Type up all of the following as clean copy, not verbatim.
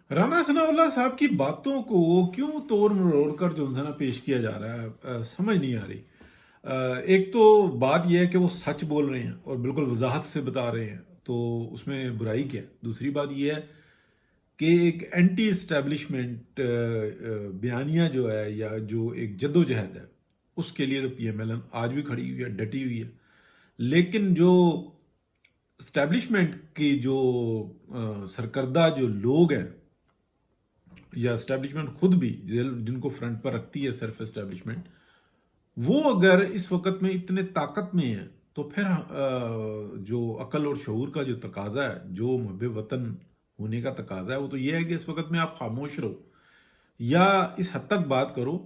رانا ثناء اللہ صاحب کی باتوں کو کیوں توڑ مروڑ کر جو ہے نا پیش کیا جا رہا ہے، سمجھ نہیں آ رہی۔ ایک تو بات یہ ہے کہ وہ سچ بول رہے ہیں اور بالکل وضاحت سے بتا رہے ہیں، تو اس میں برائی کیا ہے؟ دوسری بات یہ ہے کہ ایک اینٹی اسٹیبلشمنٹ بیانیہ جو ہے یا جو ایک جد و جہد ہے، اس کے لیے تو پی ایم ایل این آج بھی کھڑی ہوئی ہے، ڈٹی ہوئی ہے۔ لیکن جو اسٹیبلشمنٹ کی جو سرکردہ جو لوگ ہیں یا اسٹیبلشمنٹ خود بھی جن کو فرنٹ پر رکھتی ہے صرف اسٹیبلشمنٹ، وہ اگر اس وقت میں اتنے طاقت میں ہیں تو پھر جو عقل اور شعور کا جو تقاضا ہے، جو محب وطن ہونے کا تقاضا ہے، وہ تو یہ ہے کہ اس وقت میں آپ خاموش رہو یا اس حد تک بات کرو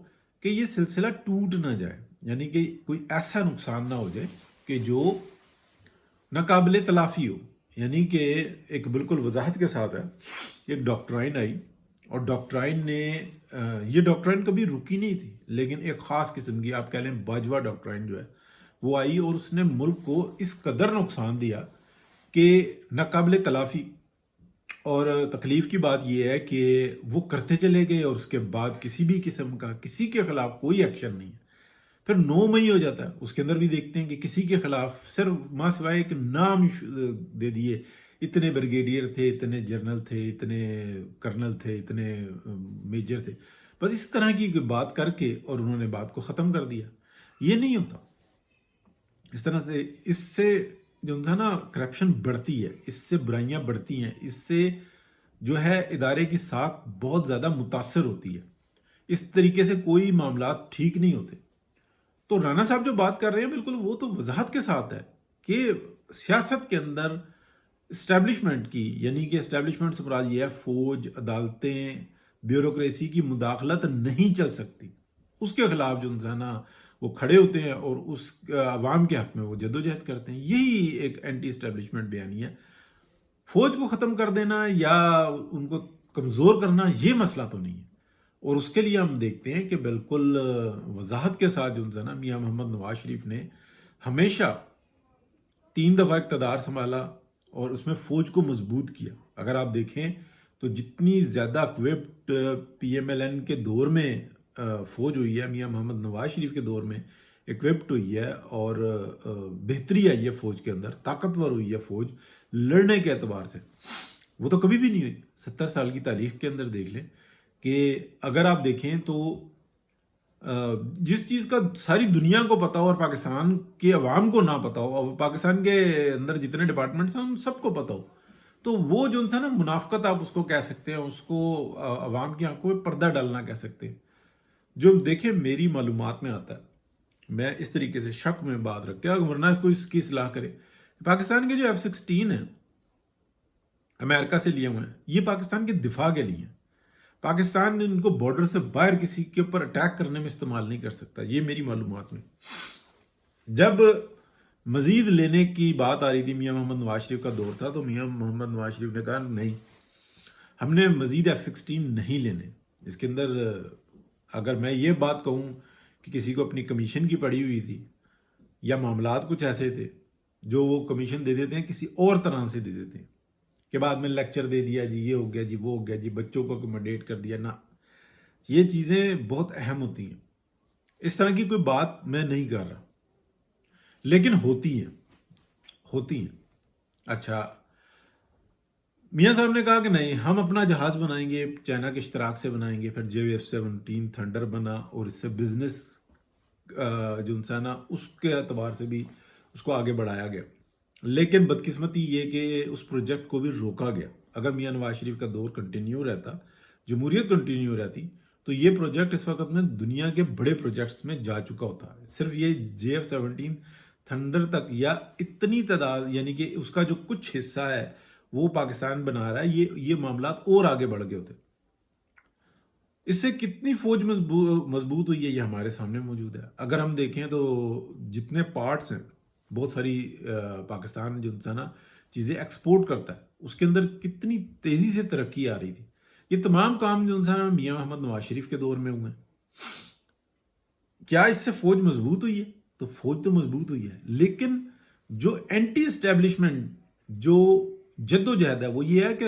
کہ یہ سلسلہ ٹوٹ نہ جائے، یعنی کہ کوئی ایسا نقصان نہ ہو جائے کہ جو ناقابل تلافی ہو۔ یعنی کہ ایک بالکل وضاحت کے ساتھ ہے، ایک ڈاکٹرائن آئی اور ڈاکٹرائن نے یہ ڈاکٹرائن کبھی رکی نہیں تھی، لیکن ایک خاص قسم کی آپ کہہ لیں باجوہ ڈاکٹرائن جو ہے وہ آئی اور اس نے ملک کو اس قدر نقصان دیا کہ ناقابل تلافی۔ اور تکلیف کی بات یہ ہے کہ وہ کرتے چلے گئے اور اس کے بعد کسی بھی قسم کا کسی کے خلاف کوئی ایکشن نہیں ہے۔ پھر 9 مئی ہو جاتا ہے، اس کے اندر بھی دیکھتے ہیں کہ کسی کے خلاف صرف ماں سوائے ایک نام دے دیے، اتنے بریگیڈیئر تھے، اتنے جنرل تھے، اتنے کرنل تھے، اتنے میجر تھے، بس اس طرح کی بات کر کے اور انہوں نے بات کو ختم کر دیا۔ یہ نہیں ہوتا اس طرح سے، اس سے جو ہے نا کرپشن بڑھتی ہے، اس سے برائیاں بڑھتی ہیں، اس سے جو ہے ادارے کی ساکھ بہت زیادہ متاثر ہوتی ہے۔ اس طریقے سے کوئی معاملات ٹھیک نہیں ہوتے۔ تو رانا صاحب جو بات کر رہے ہیں بالکل وہ تو وضاحت کے ساتھ ہے کہ سیاست کے اندر اسٹیبلشمنٹ کی، یعنی کہ اسٹیبلشمنٹ سے مراد یہ ہے فوج، عدالتیں، بیوروکریسی کی مداخلت نہیں چل سکتی۔ اس کے خلاف جو ہے نا وہ کھڑے ہوتے ہیں اور اس عوام کے حق میں وہ جدوجہد کرتے ہیں۔ یہی ایک اینٹی اسٹیبلشمنٹ بیانی ہے۔ فوج کو ختم کر دینا یا ان کو کمزور کرنا یہ مسئلہ تو نہیں ہے، اور اس کے لیے ہم دیکھتے ہیں کہ بالکل وضاحت کے ساتھ جو ہے نا میاں محمد نواز شریف نے ہمیشہ 3 دفعہ اقتدار سنبھالا اور اس میں فوج کو مضبوط کیا۔ اگر آپ دیکھیں تو جتنی زیادہ اکوپڈ پی ایم ایل این کے دور میں فوج ہوئی ہے، میاں محمد نواز شریف کے دور میں اکوپڈ ہوئی ہے اور بہتری آئی ہے فوج کے اندر، طاقتور ہوئی ہے فوج لڑنے کے اعتبار سے، وہ تو کبھی بھی نہیں ہوئی۔ 70 سال کی تاریخ کے اندر دیکھ لیں کہ اگر آپ دیکھیں تو جس چیز کا ساری دنیا کو پتا ہو اور پاکستان کے عوام کو نہ پتا ہو، اور پاکستان کے اندر جتنے ڈپارٹمنٹس ہیں ان سب کو پتا ہو، تو وہ جو ہے نا منافقت آپ اس کو کہہ سکتے ہیں، اس کو عوام کی آنکھوں میں پردہ ڈالنا کہہ سکتے ہیں۔ جو دیکھیں میری معلومات میں آتا ہے، میں اس طریقے سے شک میں بات رکھ کے، ورنہ کوئی اس کی اصلاح کرے، پاکستان کے جو F-16 ہیں امریکہ سے لیے ہوئے ہیں، یہ پاکستان کے دفاع کے لیے ہیں۔ پاکستان نے ان کو بارڈر سے باہر کسی کے اوپر اٹیک کرنے میں استعمال نہیں کر سکتا، یہ میری معلومات میں۔ جب مزید لینے کی بات آ رہی تھی، میاں محمد نواز شریف کا دور تھا، تو میاں محمد نواز شریف نے کہا نہیں، ہم نے مزید F-16 نہیں لینے۔ اس کے اندر اگر میں یہ بات کہوں کہ کسی کو اپنی کمیشن کی پڑی ہوئی تھی یا معاملات کچھ ایسے تھے جو وہ کمیشن دے دیتے ہیں کسی اور طرح سے دے دیتے ہیں کہ بعد میں لیکچر دے دیا جی یہ ہو گیا جی وہ ہو گیا جی، بچوں کو اکوموڈیٹ کر دیا، نہ، یہ چیزیں بہت اہم ہوتی ہیں۔ اس طرح کی کوئی بات میں نہیں کر رہا، لیکن ہوتی ہیں۔ اچھا، میاں صاحب نے کہا کہ نہیں، ہم اپنا جہاز بنائیں گے، چائنا کے اشتراک سے بنائیں گے، پھر JF-17 تھنڈر بنا اور اس سے بزنس جو ہے نا اس کے اعتبار سے بھی اس کو آگے بڑھایا گیا۔ لیکن بدقسمتی یہ کہ اس پروجیکٹ کو بھی روکا گیا۔ اگر میاں نواز شریف کا دور کنٹینیو رہتا، جمہوریت کنٹینیو رہتی، تو یہ پروجیکٹ اس وقت میں دنیا کے بڑے پروجیکٹس میں جا چکا ہوتا ہے۔ صرف یہ JF-17 تھنڈر تک یا اتنی تعداد، یعنی کہ اس کا جو کچھ حصہ ہے وہ پاکستان بنا رہا ہے، یہ معاملات اور آگے بڑھ گئے ہوتے۔ اس سے کتنی فوج مضبوط ہوئی ہے یہ ہمارے سامنے موجود ہے۔ اگر ہم دیکھیں تو جتنے پارٹس ہیں، بہت ساری پاکستان جو ہے نا چیزیں ایکسپورٹ کرتا ہے، اس کے اندر کتنی تیزی سے ترقی آ رہی تھی۔ یہ تمام کام جو ہے نا میاں محمد نواز شریف کے دور میں ہوئے ہیں۔ کیا اس سے فوج مضبوط ہوئی ہے؟ تو فوج تو مضبوط ہوئی ہے، لیکن جو اینٹی اسٹیبلشمنٹ جو جد و جہد ہے وہ یہ ہے کہ